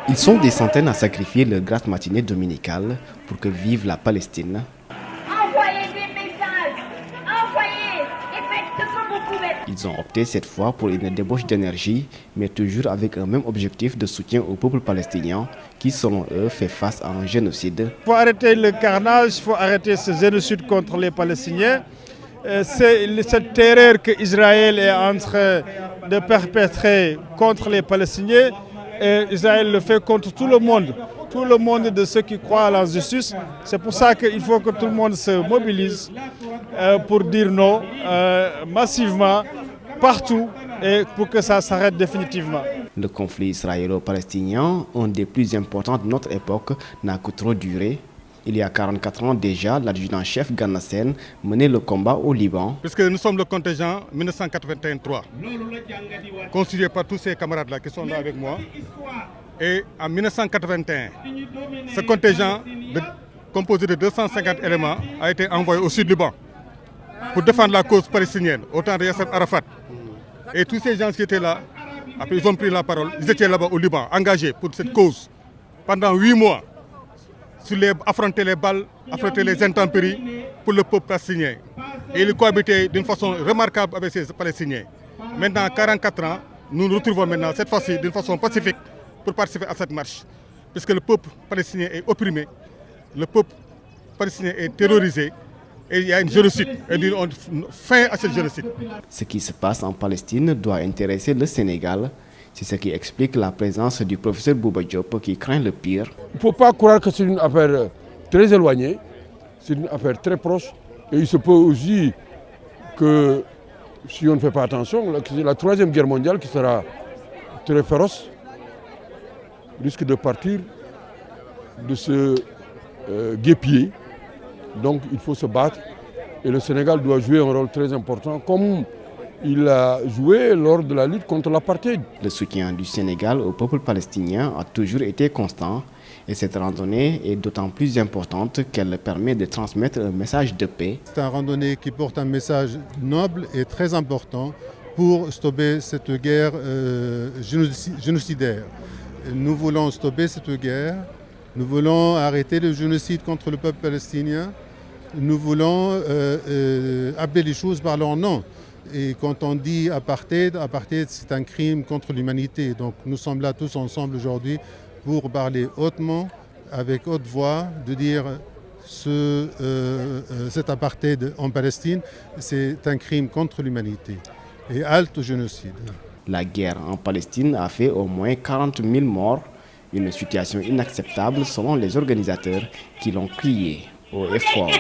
Ils sont des centaines à sacrifier leur grasse matinée dominicale pour que vive la Palestine. Envoyez des messages, envoyez et faites ce que vous pouvez. Ils ont opté cette fois pour une débauche d'énergie, mais toujours avec un même objectif de soutien au peuple palestinien qui, selon eux, fait face à un génocide. Il faut arrêter le carnage, il faut arrêter ce génocide contre les Palestiniens. C'est cette terreur qu'Israël est en train de perpétrer contre les Palestiniens. Et Israël le fait contre tout le monde de ceux qui croient à la justice. C'est pour ça qu'il faut que tout le monde se mobilise pour dire non massivement, partout, et pour que ça s'arrête définitivement. Le conflit israélo-palestinien, un des plus importants de notre époque, n'a que trop duré. Il y a 44 ans déjà, l'adjudant-chef Gannassen menait le combat au Liban. Puisque nous sommes le contingent 1983, constitué par tous ces camarades-là qui sont là avec moi. Et en 1981, ce contingent, composé de 250 éléments, a été envoyé au sud Liban pour défendre la cause palestinienne, au temps de Yasser Arafat. Et tous ces gens qui étaient là, après ils ont pris la parole, ils étaient là-bas au Liban, engagés pour cette cause pendant 8 mois. Affronter les balles, affronter les intempéries pour le peuple palestinien. Et ils cohabitaient d'une façon remarquable avec ces Palestiniens. Maintenant, 44 ans, nous nous retrouvons maintenant, cette fois-ci, d'une façon pacifique pour participer à cette marche. Puisque le peuple palestinien est opprimé, le peuple palestinien est terrorisé et il y a un génocide. Et nous avons fin à ce génocide. Ce qui se passe en Palestine doit intéresser le Sénégal. C'est ce qui explique la présence du professeur Bouba Diop qui craint le pire. Il ne faut pas croire que c'est une affaire très éloignée, c'est une affaire très proche. Et il se peut aussi que, si on ne fait pas attention, la troisième guerre mondiale qui sera très féroce risque de partir de ce guêpier. Donc il faut se battre et le Sénégal doit jouer un rôle très important comme il a joué lors de la lutte contre l'apartheid. Le soutien du Sénégal au peuple palestinien a toujours été constant et cette randonnée est d'autant plus importante qu'elle permet de transmettre un message de paix. C'est une randonnée qui porte un message noble et très important pour stopper cette guerre génocidaire. Nous voulons stopper cette guerre, nous voulons arrêter le génocide contre le peuple palestinien, nous voulons appeler les choses par leur nom. Et quand on dit apartheid, apartheid c'est un crime contre l'humanité. Donc nous sommes là tous ensemble aujourd'hui pour parler hautement, avec haute voix, de dire cet apartheid en Palestine, c'est un crime contre l'humanité. Et halte au génocide. La guerre en Palestine a fait au moins 40 000 morts, une situation inacceptable selon les organisateurs qui l'ont crié haut et fort.